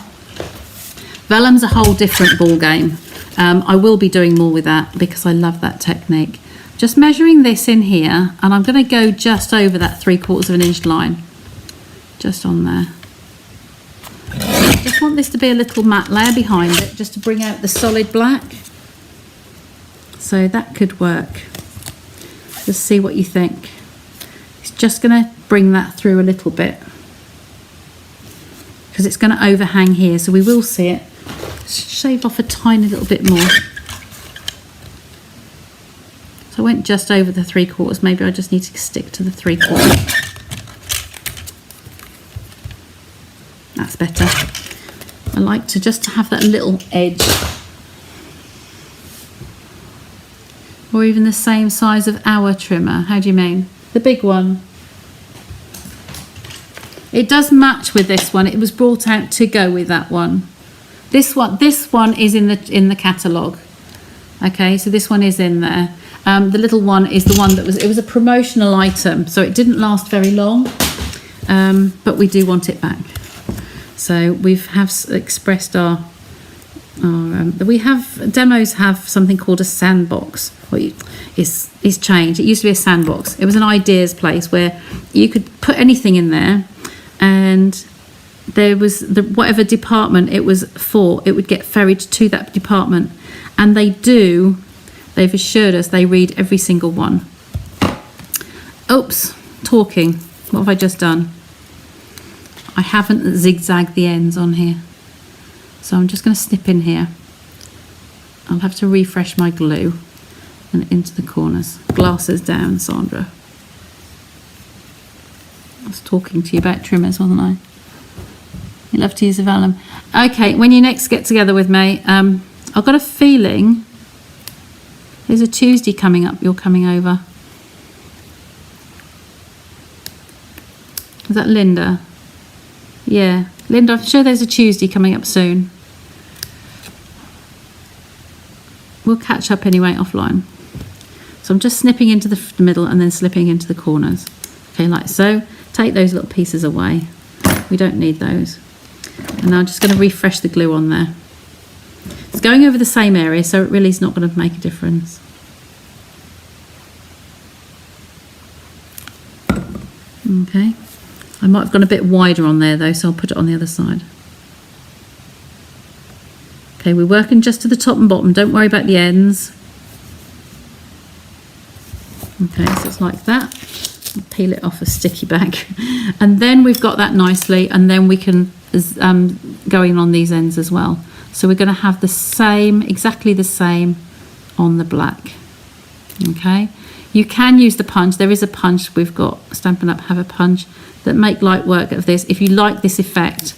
Vellum's a whole different ball game. I will be doing more with that because I love that technique. Just measuring this in here, and I'm going to go just over that 3/4 of an inch line, just on there. I just want this to be a little matte layer behind it, just to bring out the solid black. So that could work. Just see what you think. It's just going to bring that through a little bit, because it's going to overhang here, so we will see it. Shave off a tiny little bit more. So I went just over the 3/4. Maybe I just need to stick to the 3/4. That's better. I like to just have that little edge. Or even the same size of our trimmer. How do you mean? The big one. It does match with this one. It was brought out to go with that one. This one is in the catalogue. Okay, so this one is in there. The little one is the one it was a promotional item, so it didn't last very long, but we do want it back. So have expressed our demos have something called a sandbox. It's changed. It used to be a sandbox. It was an ideas place where you could put anything in there, and there was whatever department it was for, it would get ferried to that department, and they've assured us they read every single one. Oops, talking. What have I just done? I haven't zigzagged the ends on here, so I'm just going to snip in here. I'll have to refresh my glue and into the corners. Glasses down, Sandra. I was talking to you about trimmers, wasn't I? You love to use the vellum. Okay, when you next get together with me, I've got a feeling there's a Tuesday coming up. You're coming over. Is that Linda? Yeah, Linda, I'm sure there's a Tuesday coming up soon. We'll catch up anyway offline. So I'm just snipping into the middle and then slipping into the corners. Okay, like so. Take those little pieces away. We don't need those. And now I'm just going to refresh the glue on there. It's going over the same area, so it really is not going to make a difference. Okay. I might have gone a bit wider on there though, so I'll put it on the other side. Okay, we're working just to the top and bottom. Don't worry about the ends. Okay, so it's like that. I'll peel it off a sticky bag. And then we've got that nicely, and then we can go in on these ends as well. So we're going to have the same, exactly the same on the black. Okay, you can use the punch. There is a punch we've got, Stampin' Up! Have a punch that make light work of this. If you like this effect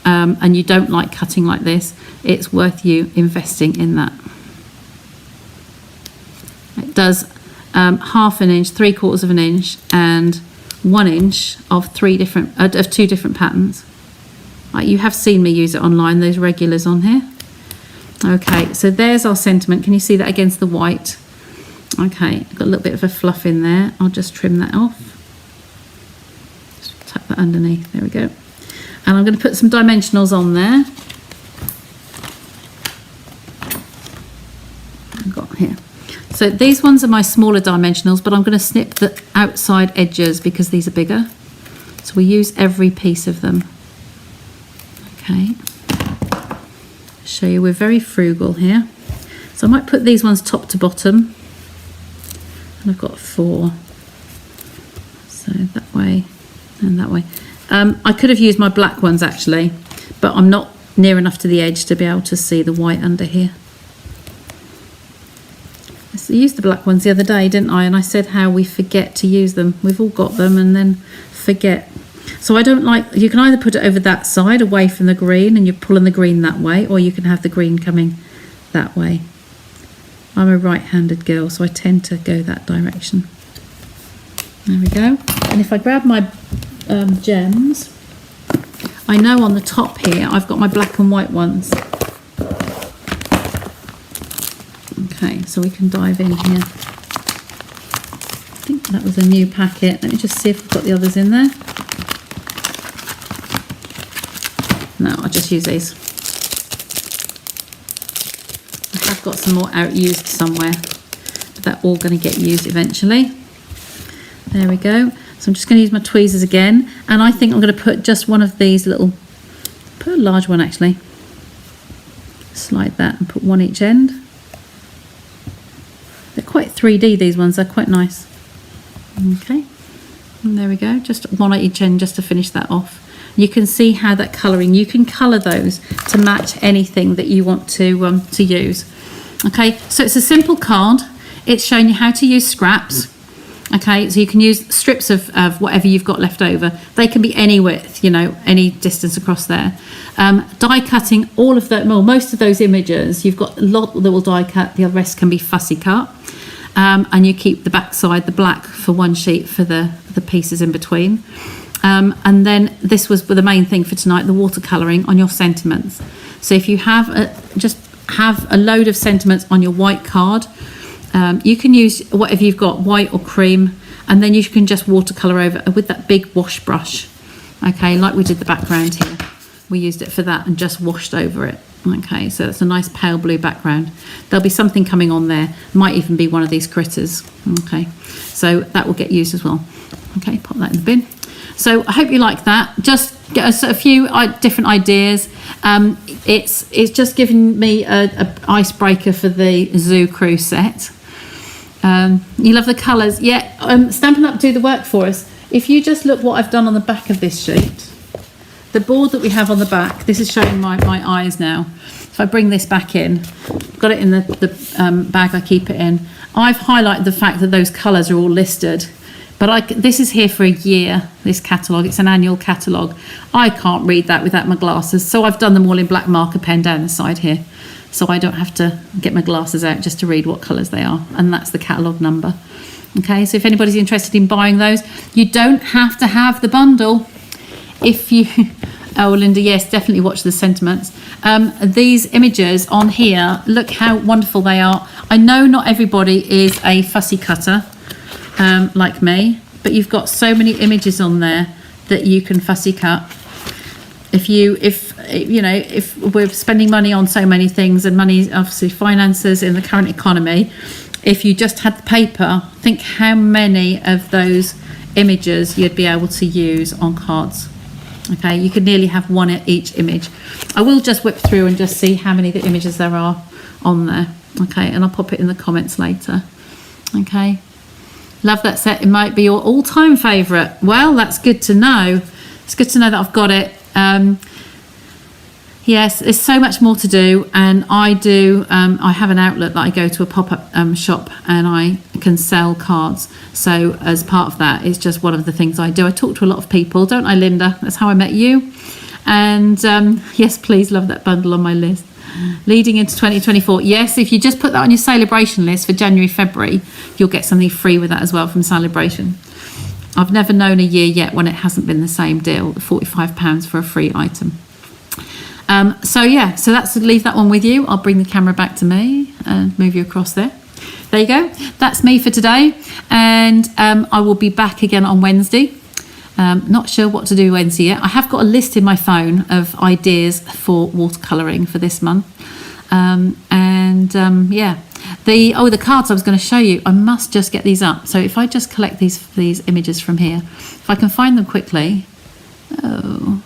and you don't like cutting like this, it's worth you investing in that. It does 1/2 an inch, 3/4 of an inch, and 1 inch of two different patterns. You have seen me use it online, those regulars on here. Okay, so there's our sentiment. Can you see that against the white? Okay, I've got a little bit of a fluff in there. I'll just trim that off. Just tuck that underneath. There we go. And I'm going to put some dimensionals on there. I've got here. So these ones are my smaller dimensionals, but I'm going to snip the outside edges because these are bigger. So we use every piece of them. Okay. Show you we're very frugal here. So I might put these ones top to bottom. And I've got 4. So that way and that way. I could have used my black ones actually, but I'm not near enough to the edge to be able to see the white under here. I used the black ones the other day, didn't I? And I said how we forget to use them. We've all got them and then forget. So I don't like, you can either put it over that side away from the green and you're pulling the green that way, or you can have the green coming that way. I'm a right-handed girl, so I tend to go that direction. There we go. And if I grab my gems, I know on the top here I've got my black and white ones. Okay, so we can dive in here. I think that was a new packet. Let me just see if I've got the others in there. No, I'll just use these. I've got some more out used somewhere, but they're all going to get used eventually. There we go. So I'm just going to use my tweezers again, and I think I'm going to put just one of these little, put a large one actually, slide that and put one each end. They're quite 3D, these ones, they're quite nice. Okay, and there we go, just one at each end just to finish that off. You can see how that colouring, you can colour those to match anything that you want to use. Okay, so it's a simple card. It's showing you how to use scraps. Okay, so you can use strips of whatever you've got left over. They can be any width, you know, any distance across there. Die cutting all of that, well, most of those images, you've got a lot that will die cut, the rest can be fussy cut. And you keep the back side, the black for one sheet for the pieces in between. And then this was the main thing for tonight, the watercolouring on your sentiments. So if you have just have a load of sentiments on your white card, you can use whatever you've got, white or cream, and then you can just watercolour over with that big wash brush. Okay, like we did the background here. We used it for that and just washed over it. Okay, so it's a nice pale blue background. There'll be something coming on there. Might even be one of these critters. Okay, so that will get used as well. Okay, pop that in the bin. So I hope you like that. Just get a few different ideas. It's just given me a icebreaker for the Zoo Crew set. You love the colours. Yeah, Stampin' Up! Do the work for us. If you just look what I've done on the back of this sheet, the board that we have on the back, this is showing my eyes now. If I bring this back in, I've got it in the bag I keep it in. I've highlighted the fact that those colours are all listed. But this is here for a year, this catalogue. It's an annual catalogue. I can't read that without my glasses. So I've done them all in black marker pen down the side here. So I don't have to get my glasses out just to read what colours they are. And that's the catalogue number. Okay, so if anybody's interested in buying those, you don't have to have the bundle. If you... Oh, Linda, yes, definitely watch the sentiments. These images on here, look how wonderful they are. I know not everybody is a fussy cutter. Like me, but you've got so many images on there that you can fussy cut. If we're spending money on so many things, and money, obviously finances in the current economy, if you just had the paper, think how many of those images you'd be able to use on cards. Okay, you could nearly have one at each image. I will just whip through and just see how many of the images there are on there. Okay, and I'll pop it in the comments later. Okay. Love that set. It might be your all-time favourite. Well, that's good to know. It's good to know that I've got it. Yes, there's so much more to do, and I do. I have an outlet that I go to, a pop-up shop, and I can sell cards. So as part of that, it's just one of the things I do. I talk to a lot of people, don't I, Linda? That's how I met you. And yes, please, love that bundle on my list. Leading into 2024. Yes, if you just put that on your Celebration list for January, February, you'll get something free with that as well from Celebration. I've never known a year yet when it hasn't been the same deal, £45 for a free item. So yeah, so that's, leave that one with you. I'll bring the camera back to me and move you across there. There you go. That's me for today, and I will be back again on Wednesday. Not sure what to do Wednesday yet. I have got a list in my phone of ideas for watercolouring for this month. Yeah, the cards I was going to show you, I must just get these up. So if I just collect these images from here, if I can find them quickly. Oh,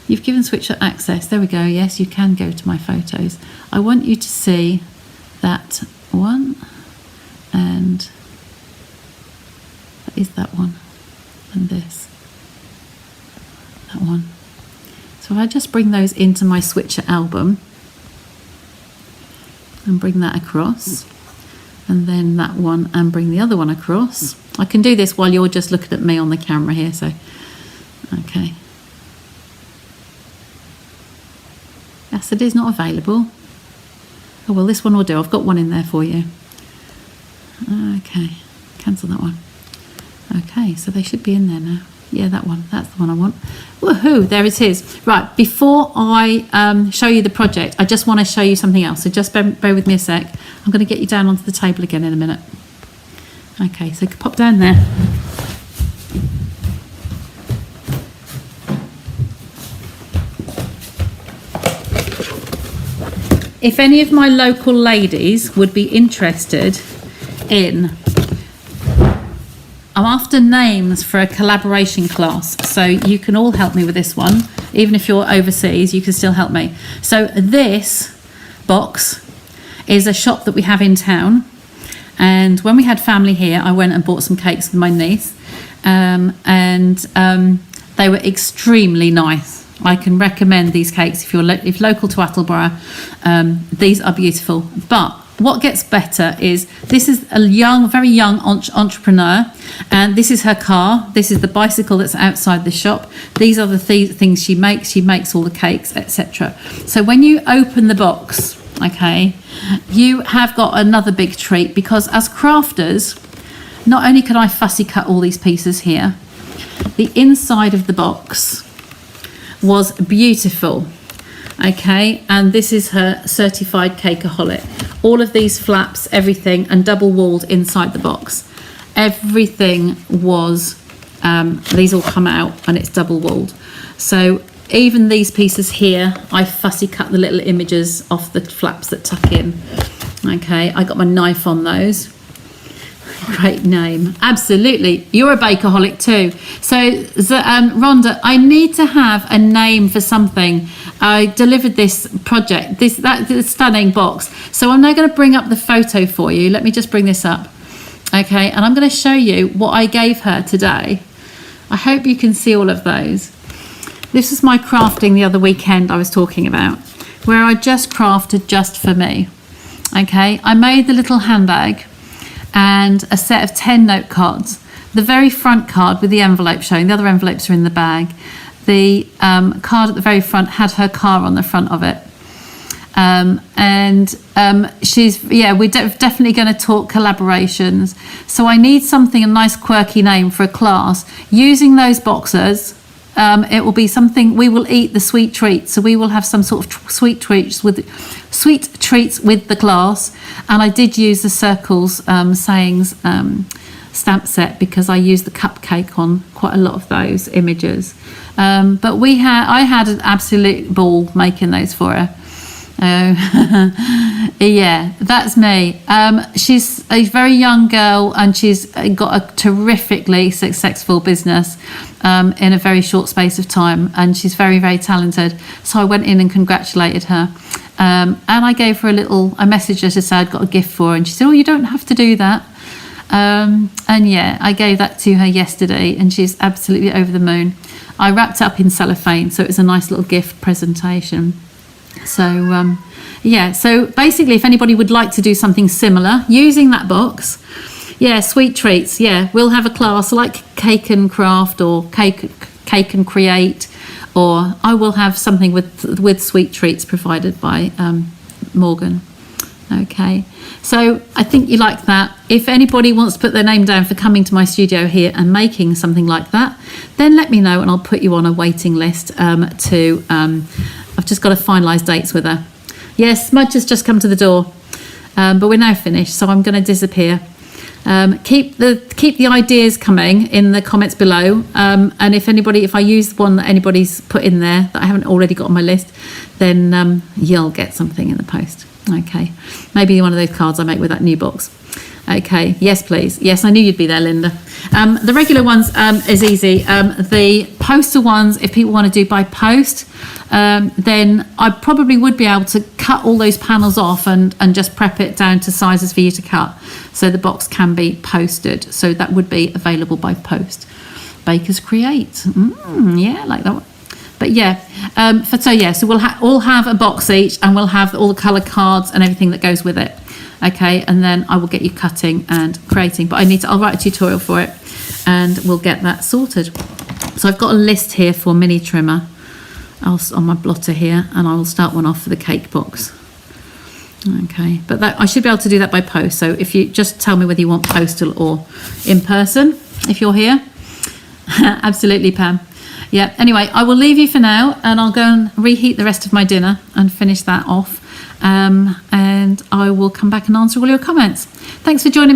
you've given Switcher access. There we go. Yes, you can go to my photos. I want you to see that one, and that is that one. And this, that one. So I just bring those into my Switcher album and bring that across, and then that one, and bring the other one across. I can do this while you're just looking at me on the camera here, so okay. Yes, it is not available. Oh well, this one will do. I've got one in there for you. Okay, cancel that one. Okay, so they should be in there now. Yeah, that one. That's the one I want. Woohoo! There it is. Right, before I show you the project, I just want to show you something else. So just bear with me a sec. I'm going to get you down onto the table again in a minute. Okay, so pop down there. if any of my local ladies would be interested in, I'm after names for a collaboration class, so you can all help me with this one. Even if you're overseas, you can still help me. So this box is a shop that we have in town, and when we had family here, I went and bought some cakes with my niece, and they were extremely nice. I can recommend these cakes if you're local to Attleborough. These are beautiful. But what gets better is this is a very young entrepreneur, and this is her car. This is the bicycle that's outside the shop. These are the things she makes. She makes all the cakes, etc. So when you open the box, okay, you have got another big treat, because as crafters, not only can I fussy cut all these pieces here, the inside of the box was beautiful. Okay, and this is her certified cakeaholic. All of these flaps, everything, and double walled inside the box. Everything was, these all come out and it's double walled. So even these pieces here, I fussy cut the little images off the flaps that tuck in. Okay, I got my knife on those. Great name. Absolutely. You're a bakeaholic too. So Rhonda, I need to have a name for something. I delivered this project, this stunning box. So I'm now going to bring up the photo for you. Let me just bring this up. Okay, and I'm going to show you what I gave her today. I hope you can see all of those. This is my crafting the other weekend I was talking about, where I just crafted just for me. Okay, I made the little handbag and a set of 10 note cards. The very front card with the envelope showing, the other envelopes are in the bag. The card at the very front had her car on the front of it. We're definitely going to talk collaborations. So I need something, a nice quirky name for a class. Using those boxes, it will be something, we will eat the sweet treats. So we will have some sort of sweet treats with the class. And I did use the Circles sayings stamp set, because I used the cupcake on quite a lot of those images. But I had an absolute ball making those for her. Yeah, that's me. She's a very young girl, and she's got a terrifically successful business in a very short space of time, and she's very, very talented. So I went in and congratulated her, and I gave her I messaged her to say I'd got a gift for her, and she said, "Oh, you don't have to do that." And yeah, I gave that to her yesterday, and she's absolutely over the moon. I wrapped it up in cellophane, so it was a nice little gift presentation. So yeah, so basically, if anybody would like to do something similar using that box, yeah, sweet treats, yeah, we'll have a class like Cake and Craft or Cake and Create, or I will have something with sweet treats provided by Morgan. Okay, so I think you like that. If anybody wants to put their name down for coming to my studio here and making something like that, then let me know and I'll put you on a waiting list I've just got to finalise dates with her. Yes, Smudge has just come to the door, but we're now finished, so I'm going to disappear. Keep the ideas coming in the comments below, and if I use one that anybody's put in there that I haven't already got on my list, then you'll get something in the post. Okay, maybe one of those cards I make with that new box. Okay, yes please. Yes, I knew you'd be there, Linda. The regular ones is easy. The postal ones, if people want to do by post, then I probably would be able to cut all those panels off and just prep it down to sizes for you to cut, so the box can be posted. So that would be available by post. Bakers Create. Yeah, I like that one. But yeah, so we'll all have a box each, and we'll have all the colour cards and everything that goes with it. Okay, and then I will get you cutting and creating, but I'll write a tutorial for it, and we'll get that sorted. So I've got a list here for mini trimmer on my blotter here, and I will start one off for the cake box. Okay, but I should be able to do that by post. So if you just tell me whether you want postal or in person, if you're here. Absolutely, Pam. Yeah, anyway, I will leave you for now, and I'll go and reheat the rest of my dinner and finish that off, and I will come back and answer all your comments. Thanks for joining me.